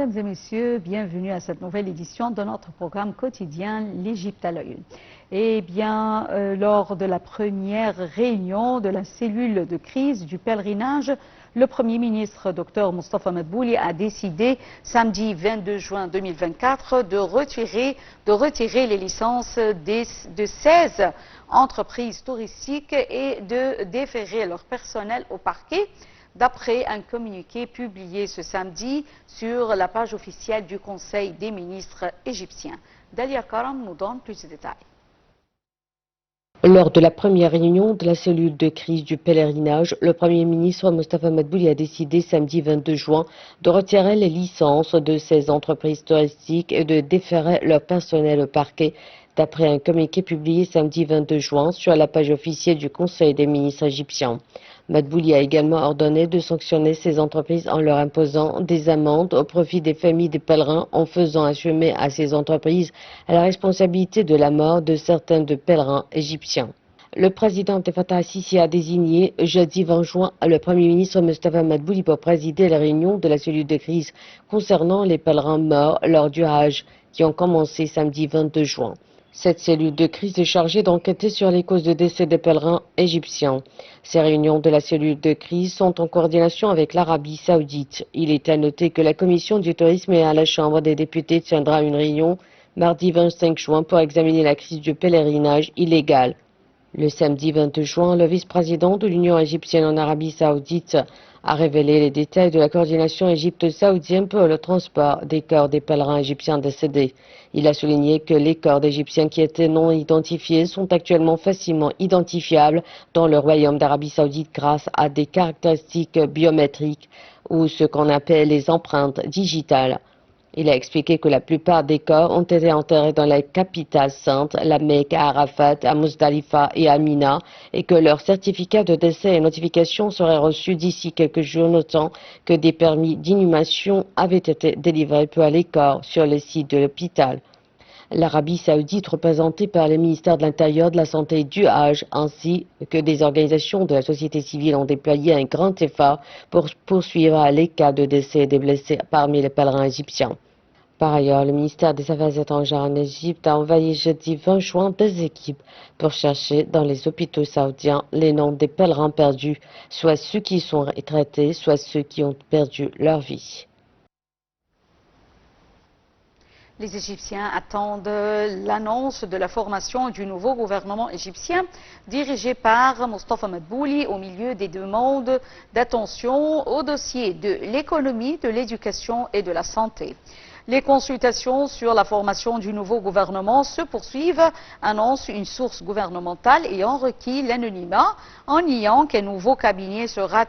Mesdames et messieurs, bienvenue à cette nouvelle édition de notre programme quotidien L'Égypte à l'œil. Eh bien, lors de la première réunion de la cellule de crise du pèlerinage, le Premier ministre Dr Moustapha Madbouli a décidé samedi 22 juin 2024 de retirer les licences de 16 entreprises touristiques et de déférer leur personnel au parquet, d'après un communiqué publié ce samedi sur la page officielle du Conseil des ministres égyptiens. Dalia Karam nous donne plus de détails. Lors de la première réunion de la cellule de crise du pèlerinage, le Premier ministre Moustapha Madbouli a décidé samedi 22 juin de retirer les licences de ces entreprises touristiques et de déférer leur personnel au parquet, d'après un communiqué publié samedi 22 juin sur la page officielle du Conseil des ministres égyptiens. Madbouli a également ordonné de sanctionner ces entreprises en leur imposant des amendes au profit des familles des pèlerins, en faisant assumer à ces entreprises la responsabilité de la mort de certains de pèlerins égyptiens. Le président Abdel Fattah al-Sisi a désigné jeudi 20 juin le Premier ministre Moustapha Madbouli pour présider la réunion de la cellule de crise concernant les pèlerins morts lors du Hajj, qui ont commencé samedi 22 juin. Cette cellule de crise est chargée d'enquêter sur les causes de décès des pèlerins égyptiens. Ces réunions de la cellule de crise sont en coordination avec l'Arabie saoudite. Il est à noter que la commission du tourisme et à la Chambre des députés tiendra une réunion mardi 25 juin pour examiner la crise du pèlerinage illégal. Le samedi 22 juin, le vice-président de l'Union égyptienne en Arabie saoudite a révélé les détails de la coordination égypto-saoudienne pour le transport des corps des pèlerins égyptiens décédés. Il a souligné que les corps d'Égyptiens qui étaient non identifiés sont actuellement facilement identifiables dans le royaume d'Arabie saoudite grâce à des caractéristiques biométriques ou ce qu'on appelle les empreintes digitales. Il a expliqué que la plupart des corps ont été enterrés dans la capitale sainte, la Mecque, à Arafat, à Muzdalifa et à Mina, et que leurs certificats de décès et notification seraient reçus d'ici quelques jours, notant que des permis d'inhumation avaient été délivrés pour les corps sur le site de l'hôpital. L'Arabie saoudite, représentée par les ministères de l'Intérieur, de la Santé et du Hajj, ainsi que des organisations de la société civile, ont déployé un grand effort pour poursuivre les cas de décès et des blessés parmi les pèlerins égyptiens. Par ailleurs, le ministère des Affaires étrangères en Égypte a envoyé jeudi 20 juin des équipes pour chercher dans les hôpitaux saoudiens les noms des pèlerins perdus, soit ceux qui sont retraités, soit ceux qui ont perdu leur vie. Les Égyptiens attendent l'annonce de la formation du nouveau gouvernement égyptien dirigé par Moustapha Madbouli au milieu des demandes d'attention aux dossiers de l'économie, de l'éducation et de la santé. Les consultations sur la formation du nouveau gouvernement se poursuivent, annonce une source gouvernementale ayant requis l'anonymat en niant qu'un nouveau cabinet sera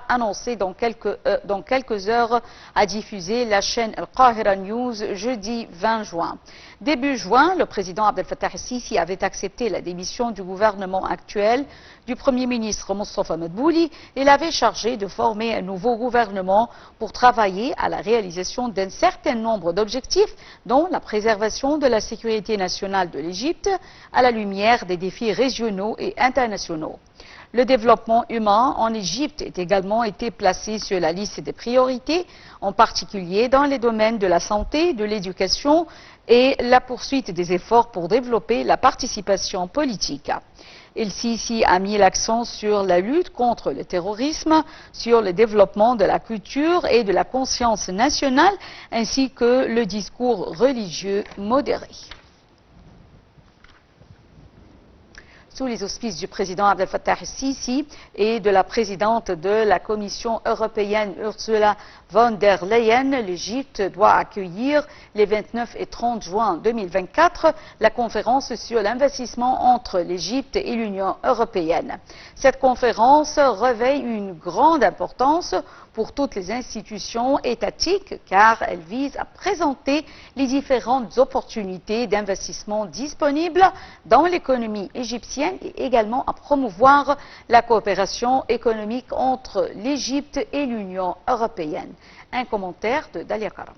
annoncé dans quelques heures, a diffusé la chaîne Al Qahira News jeudi 20 juin. Début juin, le président Abdel Fattah al-Sisi avait accepté la démission du gouvernement actuel du Premier ministre Moustapha Madbouli et l'avait chargé de former un nouveau gouvernement pour travailler à la réalisation d'un certain nombre d'objectifs, dont la préservation de la sécurité nationale de l'Égypte à la lumière des défis régionaux et internationaux. Le développement humain en Égypte a également été placé sur la liste des priorités, en particulier dans les domaines de la santé, de l'éducation et la poursuite des efforts pour développer la participation politique. El-Sisi a mis l'accent sur la lutte contre le terrorisme, sur le développement de la culture et de la conscience nationale, ainsi que le discours religieux modéré. Sous les auspices du président Abdel Fattah al-Sisi et de la présidente de la Commission européenne Ursula von der Leyen, l'Égypte doit accueillir les 29 et 30 juin 2024 la conférence sur l'investissement entre l'Égypte et l'Union européenne. Cette conférence revêt une grande importance pour toutes les institutions étatiques car elle vise à présenter les différentes opportunités d'investissement disponibles dans l'économie égyptienne et également à promouvoir la coopération économique entre l'Égypte et l'Union européenne. Un commentaire de Dalia Karam.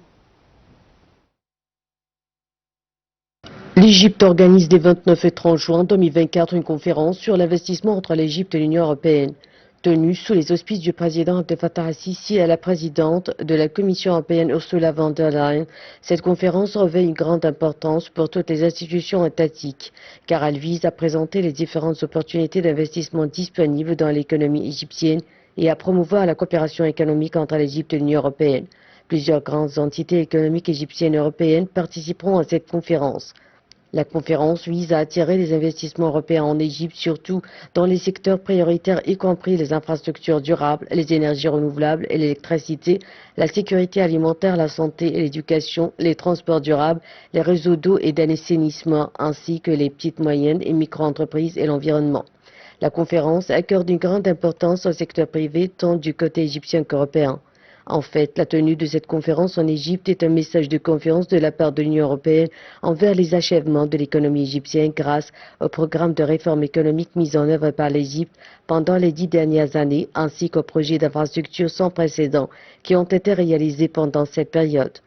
L'Égypte organise des 29 et 30 juin 2024 une conférence sur l'investissement entre l'Égypte et l'Union européenne. Tenue sous les auspices du président Abdel Fattah al-Sisi et la présidente de la Commission européenne Ursula von der Leyen, cette conférence revêt une grande importance pour toutes les institutions étatiques, car elle vise à présenter les différentes opportunités d'investissement disponibles dans l'économie égyptienne et à promouvoir la coopération économique entre l'Égypte et l'Union européenne. Plusieurs grandes entités économiques égyptiennes et européennes participeront à cette conférence. La conférence vise à attirer les investissements européens en Égypte, surtout dans les secteurs prioritaires, y compris les infrastructures durables, les énergies renouvelables et l'électricité, la sécurité alimentaire, la santé et l'éducation, les transports durables, les réseaux d'eau et d'assainissement, ainsi que les petites, moyennes et micro-entreprises et l'environnement. La conférence accorde une grande importance au secteur privé, tant du côté égyptien qu'européen. En fait, la tenue de cette conférence en Égypte est un message de confiance de la part de l'Union européenne envers les achèvements de l'économie égyptienne grâce au programme de réforme économique mis en œuvre par l'Égypte pendant les 10 dernières années, ainsi qu'aux projets d'infrastructures sans précédent qui ont été réalisés pendant cette période.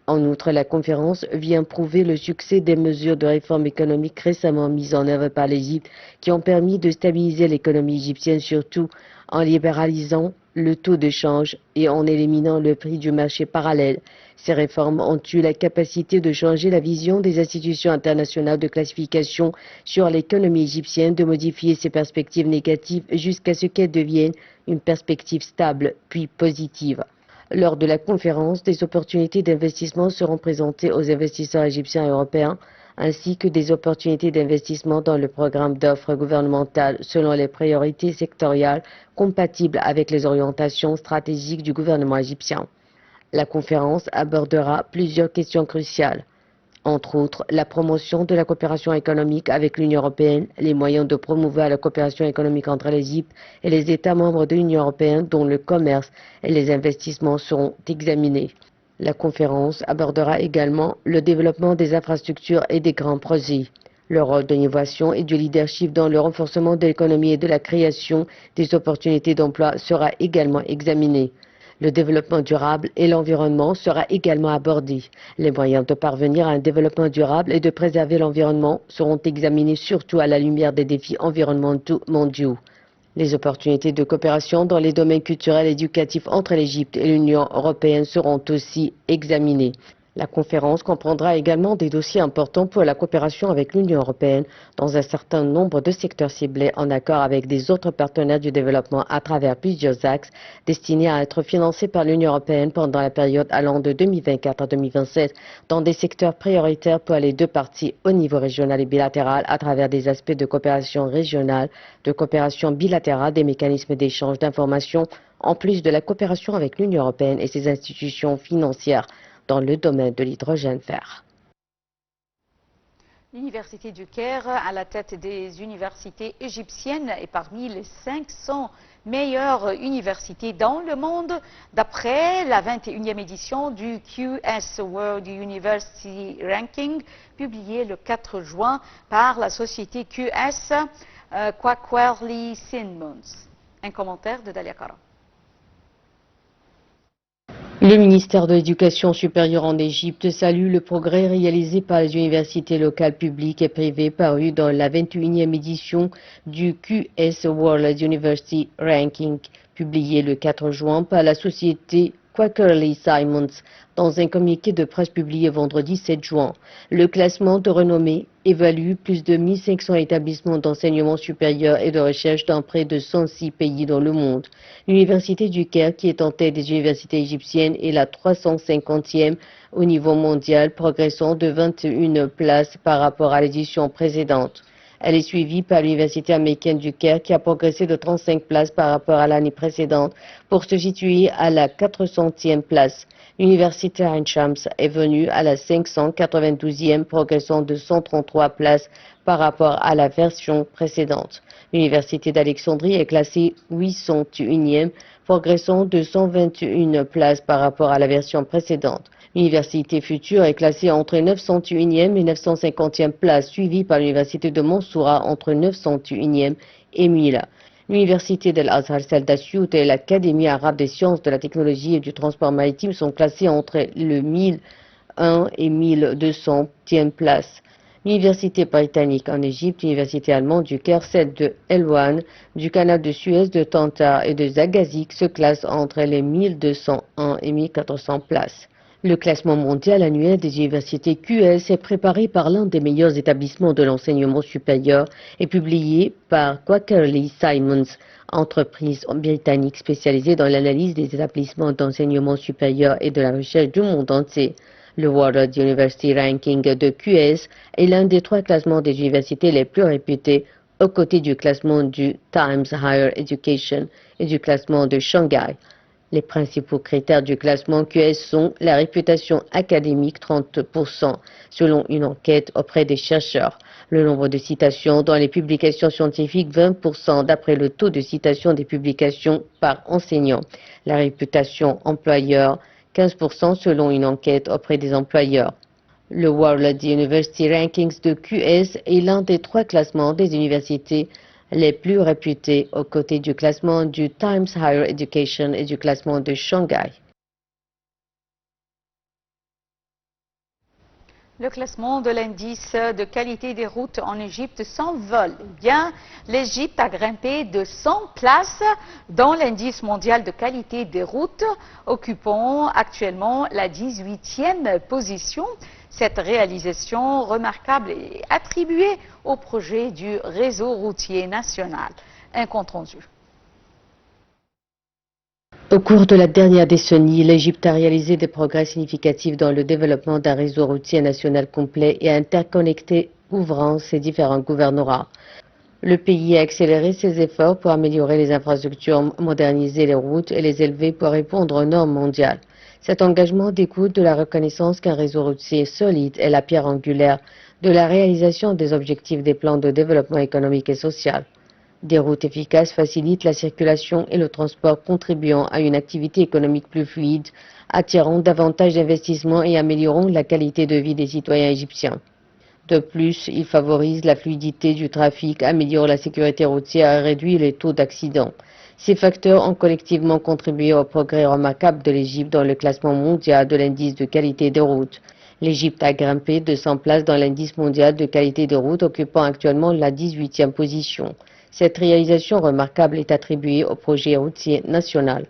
En outre, la conférence vient prouver le succès des mesures de réforme économique récemment mises en œuvre par l'Égypte qui ont permis de stabiliser l'économie égyptienne, surtout en libéralisant le taux de change et en éliminant le prix du marché parallèle. Ces réformes ont eu la capacité de changer la vision des institutions internationales de classification sur l'économie égyptienne, de modifier ses perspectives négatives jusqu'à ce qu'elles deviennent une perspective stable puis positive. Lors de la conférence, des opportunités d'investissement seront présentées aux investisseurs égyptiens et européens, ainsi que des opportunités d'investissement dans le programme d'offres gouvernementales selon les priorités sectorielles compatibles avec les orientations stratégiques du gouvernement égyptien. La conférence abordera plusieurs questions cruciales, entre autres la promotion de la coopération économique avec l'Union européenne, les moyens de promouvoir la coopération économique entre l'Égypte et les États membres de l'Union européenne dont le commerce et les investissements seront examinés. La conférence abordera également le développement des infrastructures et des grands projets. Le rôle de l'innovation et du leadership dans le renforcement de l'économie et de la création des opportunités d'emploi sera également examiné. Le développement durable et l'environnement sera également abordé. Les moyens de parvenir à un développement durable et de préserver l'environnement seront examinés surtout à la lumière des défis environnementaux mondiaux. Les opportunités de coopération dans les domaines culturels et éducatifs entre l'Égypte et l'Union européenne seront aussi examinées. La conférence comprendra également des dossiers importants pour la coopération avec l'Union européenne dans un certain nombre de secteurs ciblés en accord avec des autres partenaires du développement à travers plusieurs axes destinés à être financés par l'Union européenne pendant la période allant de 2024 à 2027 dans des secteurs prioritaires pour les deux parties au niveau régional et bilatéral à travers des aspects de coopération régionale, de coopération bilatérale, des mécanismes d'échange d'informations, en plus de la coopération avec l'Union européenne et ses institutions financières dans le domaine de l'hydrogène vert. L'Université du Caire, à la tête des universités égyptiennes, est parmi les 500 meilleures universités dans le monde, d'après la 21e édition du QS World University Ranking, publiée le 4 juin par la société QS Quacquarelli Symonds. Un commentaire de Dalia Kara. Le ministère de l'Éducation supérieure en Égypte salue le progrès réalisé par les universités locales publiques et privées paru dans la 21e édition du QS World University Ranking, publié le 4 juin par la société Quacquarelli Symonds dans un communiqué de presse publié vendredi 7 juin. Le classement de renommée évalue plus de 1500 établissements d'enseignement supérieur et de recherche dans près de 106 pays dans le monde. L'Université du Caire, qui est en tête des universités égyptiennes, est la 350e au niveau mondial, progressant de 21 places par rapport à l'édition précédente. Elle est suivie par l'Université américaine du Caire qui a progressé de 35 places par rapport à l'année précédente pour se situer à la 400e place. L'Université Ain Shams est venue à la 592e, progressant de 133 places par rapport à la version précédente. L'Université d'Alexandrie est classée 801e, progressant de 121 places par rapport à la version précédente. L'Université Future est classée entre 901e et 950e place, suivie par l'Université de Mansoura entre 901e et 1000. L'Université d'Al-Azhar, celle d'Assiout et l'Académie arabe des sciences, de la technologie et du transport maritime sont classées entre le 1001 et 1200e place. Université britannique en Égypte, Université allemande du Caire, celle de Helwan, du canal de Suez, de Tanta et de Zagazik se classent entre les 1201 et 1400 places. Le classement mondial annuel des universités QS est préparé par l'un des meilleurs établissements de l'enseignement supérieur et publié par Quakerly Simons, entreprise britannique spécialisée dans l'analyse des établissements d'enseignement supérieur et de la recherche du monde entier. Le World University Ranking de QS est l'un des 3 classements des universités les plus réputées, aux côtés du classement du Times Higher Education et du classement de Shanghai. Les principaux critères du classement QS sont la réputation académique 30% selon une enquête auprès des chercheurs, le nombre de citations dans les publications scientifiques 20% d'après le taux de citation des publications par enseignant, la réputation employeur 15% selon une enquête auprès des employeurs. Le World University Rankings de QS est l'un des 3 classements des universités les plus réputées aux côtés du classement du Times Higher Education et du classement de Shanghai. Le classement de l'indice de qualité des routes en Égypte s'envole. Eh bien, l'Égypte a grimpé de 100 places dans l'indice mondial de qualité des routes, occupant actuellement la 18e position. Cette réalisation remarquable est attribuée au projet du réseau routier national. Un compte rendu. Au cours de la dernière décennie, l'Égypte a réalisé des progrès significatifs dans le développement d'un réseau routier national complet et interconnecté ouvrant ses différents gouvernorats. Le pays a accéléré ses efforts pour améliorer les infrastructures, moderniser les routes et les élever pour répondre aux normes mondiales. Cet engagement découle de la reconnaissance qu'un réseau routier solide est la pierre angulaire de la réalisation des objectifs des plans de développement économique et social. Des routes efficaces facilitent la circulation et le transport, contribuant à une activité économique plus fluide, attirant davantage d'investissements et améliorant la qualité de vie des citoyens égyptiens. De plus, il favorise la fluidité du trafic, améliore la sécurité routière et réduit les taux d'accidents. Ces facteurs ont collectivement contribué au progrès remarquable de l'Égypte dans le classement mondial de l'indice de qualité des routes. L'Égypte a grimpé de 100 places dans l'indice mondial de qualité des routes, occupant actuellement la 18e position. Cette réalisation remarquable est attribuée au projet routier national.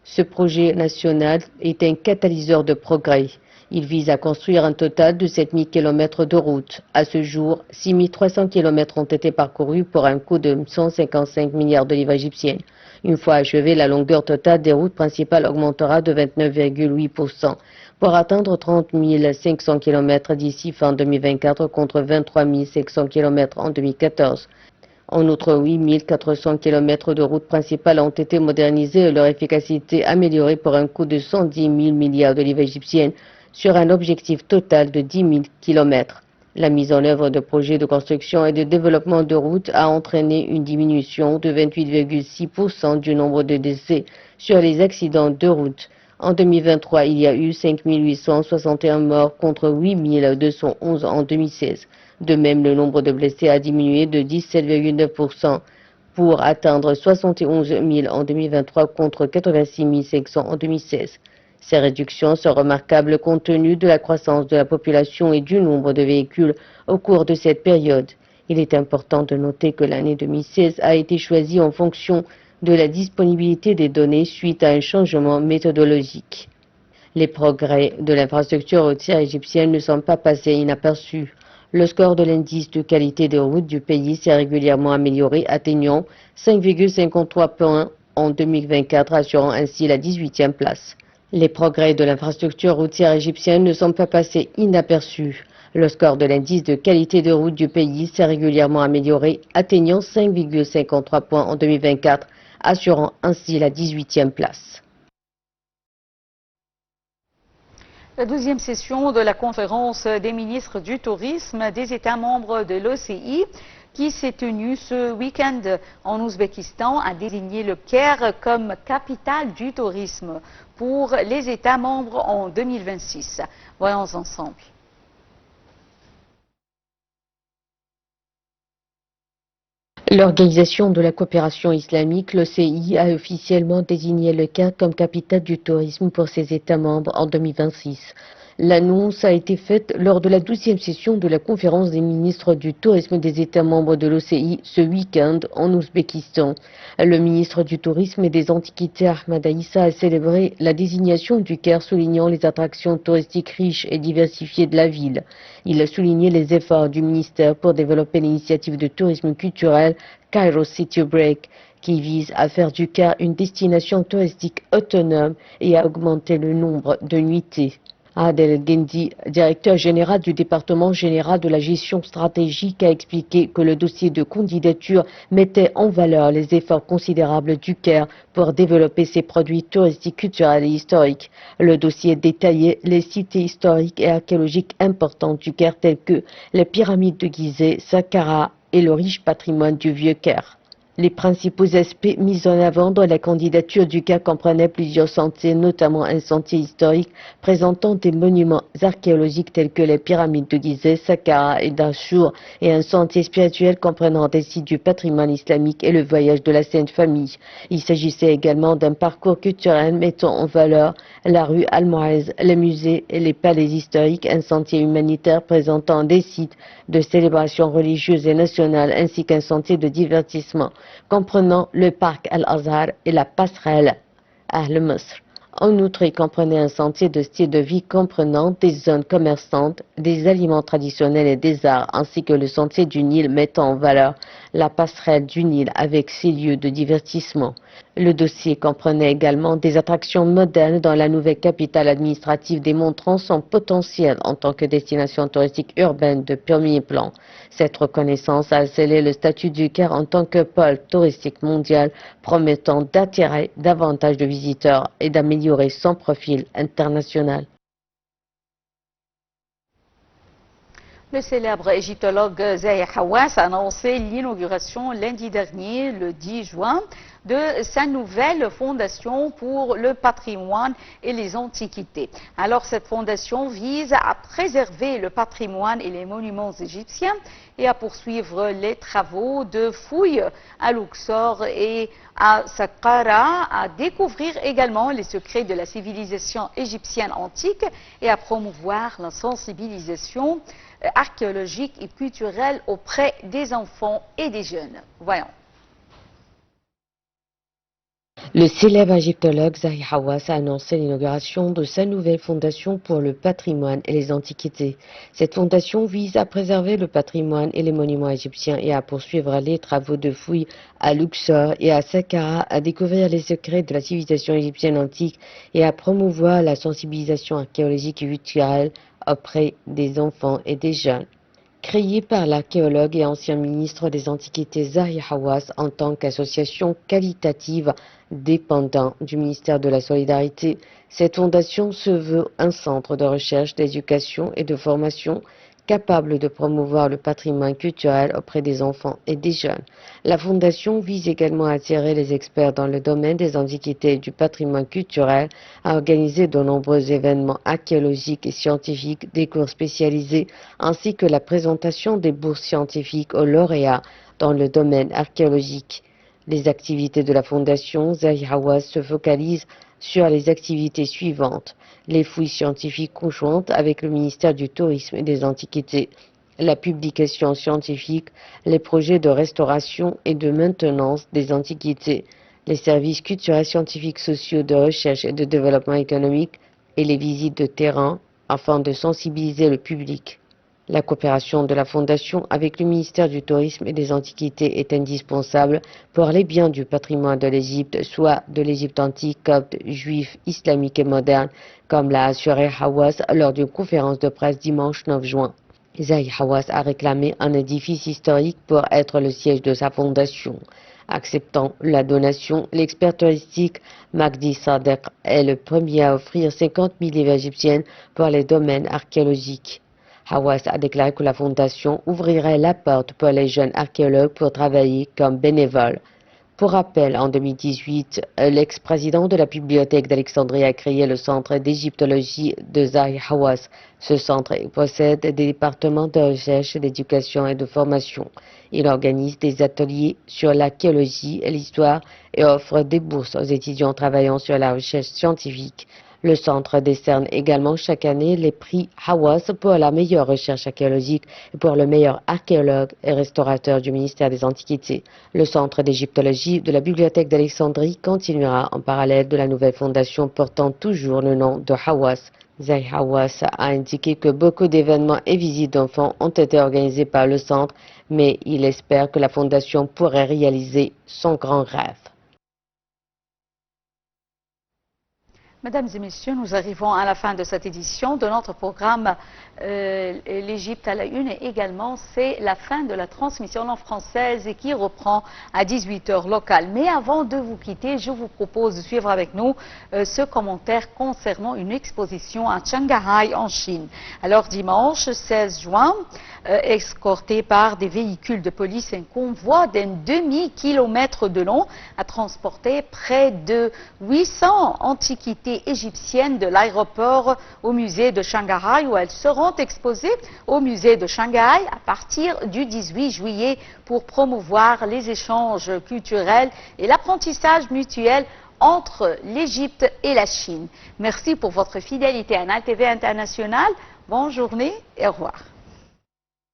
Ce projet national est un catalyseur de progrès. Il vise à construire un total de 7000 km de routes. À ce jour, 6300 km ont été parcourus pour un coût de 155 milliards de livres égyptiennes. Une fois achevée, la longueur totale des routes principales augmentera de 29,8% pour atteindre 30 500 km d'ici fin 2024 contre 23 500 km en 2014. En outre, 8 400 km de routes principales ont été modernisées et leur efficacité améliorée pour un coût de 110 000 milliards de livres égyptiennes sur un objectif total de 10 000 km. La mise en œuvre de projets de construction et de développement de routes a entraîné une diminution de 28,6% du nombre de décès sur les accidents de route. En 2023, il y a eu 5 861 morts contre 8 211 en 2016. De même, le nombre de blessés a diminué de 17,9% pour atteindre 71 000 en 2023 contre 86 500 en 2016. Ces réductions sont remarquables compte tenu de la croissance de la population et du nombre de véhicules au cours de cette période. Il est important de noter que l'année 2016 a été choisie en fonction de la disponibilité des données suite à un changement méthodologique. Les progrès de l'infrastructure routière égyptienne ne sont pas passés inaperçus. Le score de l'indice de qualité des routes du pays s'est régulièrement amélioré, atteignant 5,53 points en 2024, assurant ainsi la 18e place. Les progrès de l'infrastructure routière égyptienne ne sont pas passés inaperçus. Le score de l'indice de qualité de route du pays s'est régulièrement amélioré, atteignant 5,53 points en 2024, assurant ainsi la 18e place. La 12e session de la conférence des ministres du tourisme des États membres de l'OCI qui s'est tenue ce week-end en Ouzbékistan a désigné le Caire comme capitale du tourisme pour les États membres en 2026. Voyons ensemble. L'Organisation de la coopération islamique, l'OCI, a officiellement désigné le Caire comme capitale du tourisme pour ses États membres en 2026. L'annonce a été faite lors de la 12e session de la conférence des ministres du tourisme des États membres de l'OCI ce week-end en Ouzbékistan. Le ministre du tourisme et des antiquités Ahmad Aïssa a célébré la désignation du Caire, soulignant les attractions touristiques riches et diversifiées de la ville. Il a souligné les efforts du ministère pour développer l'initiative de tourisme culturel Cairo City Break, qui vise à faire du Caire une destination touristique autonome et à augmenter le nombre de nuitées. Adel Gendi, directeur général du département général de la gestion stratégique, a expliqué que le dossier de candidature mettait en valeur les efforts considérables du Caire pour développer ses produits touristiques, culturels et historiques. Le dossier détaillait les sites historiques et archéologiques importants du Caire tels que les pyramides de Gizeh, Saqqara et le riche patrimoine du Vieux Caire. Les principaux aspects mis en avant dans la candidature du Caire comprenaient plusieurs sentiers, notamment un sentier historique présentant des monuments archéologiques tels que les pyramides de Gizeh, Saqqara et Dahchour, et un sentier spirituel comprenant des sites du patrimoine islamique et le voyage de la Sainte Famille. Il s'agissait également d'un parcours culturel mettant en valeur la rue Al-Mu'izz, les musées et les palais historiques, un sentier humanitaire présentant des sites de célébration religieuse et nationale, ainsi qu'un sentier de divertissement comprenant le parc Al-Azhar et la passerelle Ahl-Misr. En outre, il comprenait un sentier de style de vie comprenant des zones commerçantes, des aliments traditionnels et des arts, ainsi que le sentier du Nil mettant en valeur la passerelle du Nil avec ses lieux de divertissement. Le dossier comprenait également des attractions modernes dans la nouvelle capitale administrative démontrant son potentiel en tant que destination touristique urbaine de premier plan. Cette reconnaissance a scellé le statut du Caire en tant que pôle touristique mondial, promettant d'attirer davantage de visiteurs et d'améliorer son profil international. Le célèbre égyptologue Zahi Hawass a annoncé l'inauguration lundi dernier, le 10 juin, de sa nouvelle fondation pour le patrimoine et les antiquités. Alors, cette fondation vise à préserver le patrimoine et les monuments égyptiens et à poursuivre les travaux de fouilles à Luxor et à Saqqara, à découvrir également les secrets de la civilisation égyptienne antique et à promouvoir la sensibilisation archéologique et culturelle auprès des enfants et des jeunes. Voyons. Le célèbre égyptologue Zahi Hawass a annoncé l'inauguration de sa nouvelle fondation pour le patrimoine et les antiquités. Cette fondation vise à préserver le patrimoine et les monuments égyptiens et à poursuivre les travaux de fouilles à Luxor et à Saqqara, à découvrir les secrets de la civilisation égyptienne antique et à promouvoir la sensibilisation archéologique et culturelle auprès des enfants et des jeunes. Créée par l'archéologue et ancien ministre des Antiquités Zahi Hawass en tant qu'association qualitative dépendant du ministère de la Solidarité, cette fondation se veut un centre de recherche, d'éducation et de formation capable de promouvoir le patrimoine culturel auprès des enfants et des jeunes. La fondation vise également à attirer les experts dans le domaine des antiquités et du patrimoine culturel, à organiser de nombreux événements archéologiques et scientifiques, des cours spécialisés, ainsi que la présentation des bourses scientifiques aux lauréats dans le domaine archéologique. Les activités de la fondation Zahi Hawass se focalisent sur les activités suivantes: les fouilles scientifiques conjointes avec le ministère du Tourisme et des Antiquités, la publication scientifique, les projets de restauration et de maintenance des antiquités, les services culturels, scientifiques, sociaux, de recherche et de développement économique et les visites de terrain afin de sensibiliser le public. La coopération de la Fondation avec le ministère du Tourisme et des Antiquités est indispensable pour les biens du patrimoine de l'Égypte, soit de l'Égypte antique, copte, juif, islamique et moderne, comme l'a assuré Hawass lors d'une conférence de presse dimanche 9 juin. Zahi Hawass a réclamé un édifice historique pour être le siège de sa fondation. Acceptant la donation, l'expert touristique Magdi Sadek est le premier à offrir 50 000 livres égyptiennes pour les domaines archéologiques. Hawass a déclaré que la fondation ouvrirait la porte pour les jeunes archéologues pour travailler comme bénévoles. Pour rappel, en 2018, l'ex-président de la bibliothèque d'Alexandrie a créé le centre d'égyptologie de Zahi Hawass. Ce centre possède des départements de recherche, d'éducation et de formation. Il organise des ateliers sur l'archéologie et l'histoire et offre des bourses aux étudiants travaillant sur la recherche scientifique. Le centre décerne également chaque année les prix Hawass pour la meilleure recherche archéologique et pour le meilleur archéologue et restaurateur du ministère des Antiquités. Le centre d'égyptologie de la Bibliothèque d'Alexandrie continuera en parallèle de la nouvelle fondation portant toujours le nom de Hawass. Zahi Hawass a indiqué que beaucoup d'événements et visites d'enfants ont été organisés par le centre, mais il espère que la fondation pourrait réaliser son grand rêve. Mesdames et messieurs, nous arrivons à la fin de cette édition de notre programme L'Égypte à la une et également c'est la fin de la transmission en française et qui reprend à 18h locale. Mais avant de vous quitter, je vous propose de suivre avec nous ce commentaire concernant une exposition à Shanghai en Chine. Alors dimanche 16 juin, escorté par des véhicules de police, un convoi d'un demi-kilomètre de long a transporté près de 800 antiquités égyptiennes de l'aéroport au musée de Shanghai où elles seront exposées au musée de Shanghai à partir du 18 juillet pour promouvoir les échanges culturels et l'apprentissage mutuel entre l'Égypte et la Chine. Merci pour votre fidélité à Nile TV International. Bonne journée et au revoir.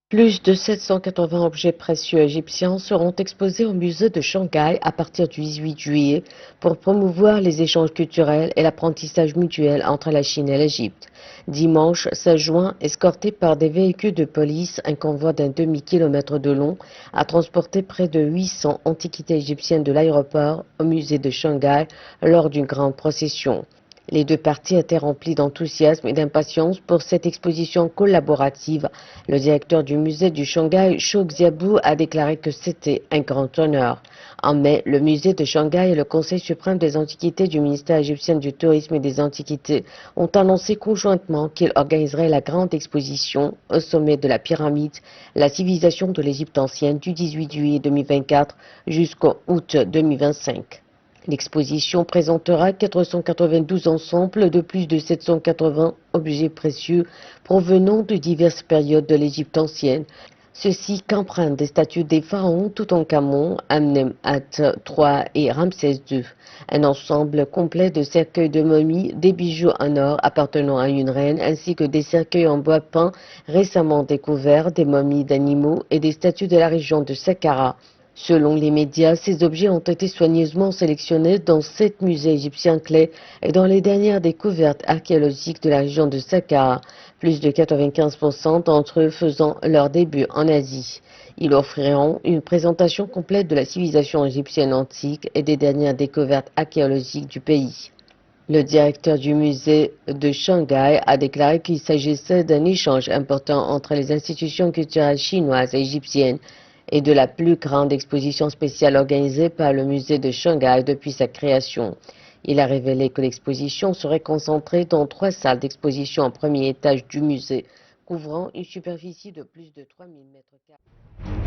Plus de 780 objets précieux égyptiens seront exposés au musée de Shanghai à partir du 18 juillet pour promouvoir les échanges culturels et l'apprentissage mutuel entre la Chine et l'Égypte. Dimanche 16 juin, escorté par des véhicules de police, un convoi d'un demi-kilomètre de long a transporté près de 800 antiquités égyptiennes de l'aéroport au musée de Shanghai lors d'une grande procession. Les deux parties étaient remplies d'enthousiasme et d'impatience pour cette exposition collaborative. Le directeur du musée du Shanghai, Shou Xiaobu, a déclaré que c'était un grand honneur. En mai, le musée de Shanghai et le Conseil suprême des antiquités du ministère égyptien du tourisme et des antiquités ont annoncé conjointement qu'ils organiseraient la grande exposition au sommet de la pyramide, la civilisation de l'Égypte ancienne du 18 juillet 2024 jusqu'au août 2025. L'exposition présentera 492 ensembles de plus de 780 objets précieux provenant de diverses périodes de l'Égypte ancienne. Ceux-ci qu'empruntent des statues des pharaons Toutankhamon, Amenemhat III et Ramsès II. Un ensemble complet de cercueils de momies, des bijoux en or appartenant à une reine, ainsi que des cercueils en bois peint récemment découverts, des momies d'animaux et des statues de la région de Saqqara. Selon les médias, ces objets ont été soigneusement sélectionnés dans 7 musées égyptiens clés et dans les dernières découvertes archéologiques de la région de Saqqara, plus de 95% d'entre eux faisant leur début en Asie. Ils offriront une présentation complète de la civilisation égyptienne antique et des dernières découvertes archéologiques du pays. Le directeur du musée de Shanghai a déclaré qu'il s'agissait d'un échange important entre les institutions culturelles chinoises et égyptiennes et de la plus grande exposition spéciale organisée par le musée de Shanghai depuis sa création. Il a révélé que l'exposition serait concentrée dans 3 salles d'exposition au premier étage du musée, couvrant une superficie de plus de 3000 mètres carrés.